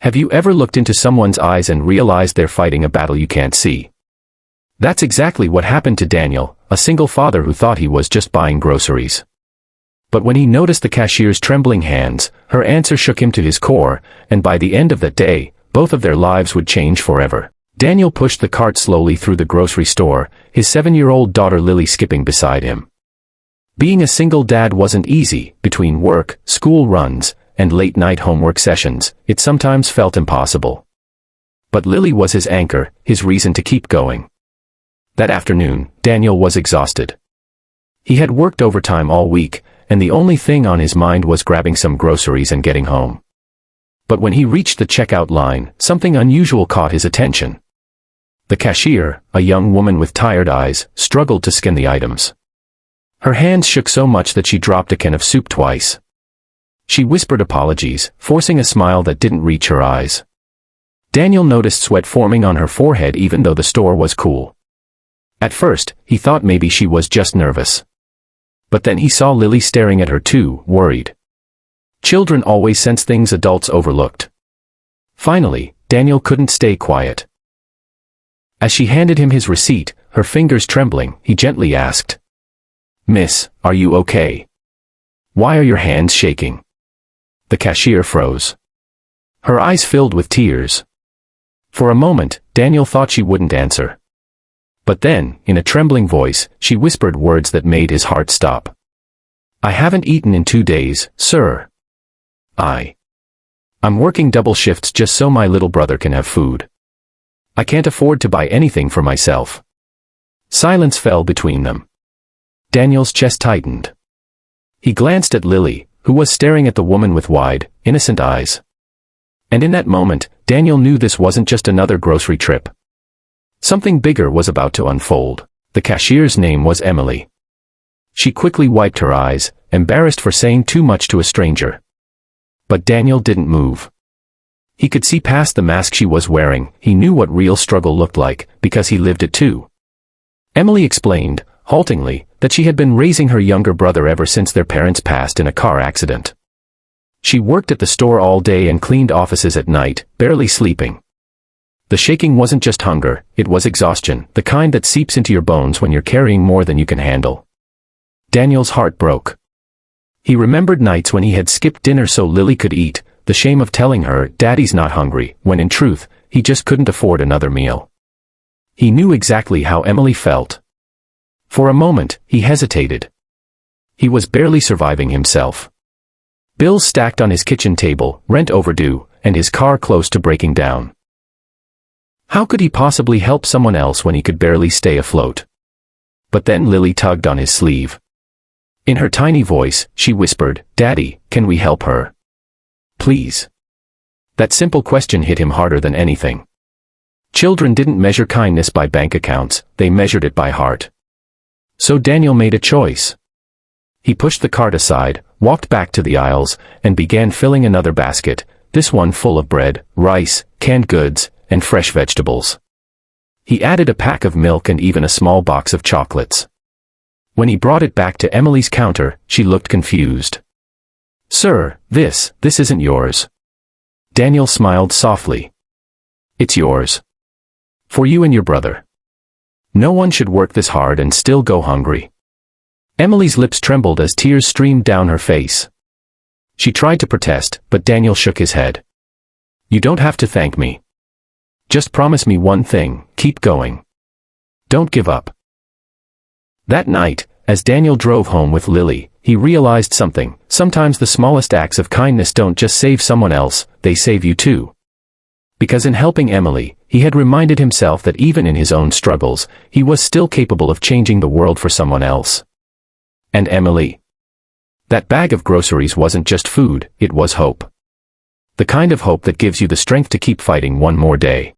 Have you ever looked into someone's eyes and realized they're fighting a battle you can't see? That's exactly what happened to Daniel, a single father who thought he was just buying groceries. But when he noticed the cashier's trembling hands, her answer shook him to his core, and by the end of that day, both of their lives would change forever. Daniel pushed the cart slowly through the grocery store, his 7-year-old daughter Lily skipping beside him. Being a single dad wasn't easy. Between work, school runs, and late-night homework sessions, it sometimes felt impossible. But Lily was his anchor, his reason to keep going. That afternoon, Daniel was exhausted. He had worked overtime all week, and the only thing on his mind was grabbing some groceries and getting home. But when he reached the checkout line, something unusual caught his attention. The cashier, a young woman with tired eyes, struggled to scan the items. Her hands shook so much that she dropped a can of soup twice. She whispered apologies, forcing a smile that didn't reach her eyes. Daniel noticed sweat forming on her forehead even though the store was cool. At first, he thought maybe she was just nervous. But then he saw Lily staring at her too, worried. Children always sense things adults overlooked. Finally, Daniel couldn't stay quiet. As she handed him his receipt, her fingers trembling, he gently asked, "Miss, are you okay? Why are your hands shaking?" The cashier froze. Her eyes filled with tears. For a moment, Daniel thought she wouldn't answer. But then, in a trembling voice, she whispered words that made his heart stop. "I haven't eaten in 2 days, sir. I'm working double shifts just so my little brother can have food. I can't afford to buy anything for myself." Silence fell between them. Daniel's chest tightened. He glanced at Lily, who was staring at the woman with wide, innocent eyes. And in that moment, Daniel knew this wasn't just another grocery trip. Something bigger was about to unfold. The cashier's name was Emily. She quickly wiped her eyes, embarrassed for saying too much to a stranger. But Daniel didn't move. He could see past the mask she was wearing. He knew what real struggle looked like, because he lived it too. Emily explained, haltingly, that she had been raising her younger brother ever since their parents passed in a car accident. She worked at the store all day and cleaned offices at night, barely sleeping. The shaking wasn't just hunger, it was exhaustion, the kind that seeps into your bones when you're carrying more than you can handle. Daniel's heart broke. He remembered nights when he had skipped dinner so Lily could eat, the shame of telling her, "Daddy's not hungry," when in truth, he just couldn't afford another meal. He knew exactly how Emily felt. For a moment, he hesitated. He was barely surviving himself. Bills stacked on his kitchen table, rent overdue, and his car close to breaking down. How could he possibly help someone else when he could barely stay afloat? But then Lily tugged on his sleeve. In her tiny voice, she whispered, "Daddy, can we help her? Please." That simple question hit him harder than anything. Children didn't measure kindness by bank accounts, they measured it by heart. So Daniel made a choice. He pushed the cart aside, walked back to the aisles, and began filling another basket, this one full of bread, rice, canned goods, and fresh vegetables. He added a pack of milk and even a small box of chocolates. When he brought it back to Emily's counter, she looked confused. "Sir, this isn't yours." Daniel smiled softly. "It's yours. For you and your brother. No one should work this hard and still go hungry." Emily's lips trembled as tears streamed down her face. She tried to protest, but Daniel shook his head. "You don't have to thank me. Just promise me one thing, keep going. Don't give up." That night, as Daniel drove home with Lily, he realized something. Sometimes the smallest acts of kindness don't just save someone else, they save you too. Because in helping Emily, he had reminded himself that even in his own struggles, he was still capable of changing the world for someone else. And Emily? That bag of groceries wasn't just food, it was hope. The kind of hope that gives you the strength to keep fighting one more day.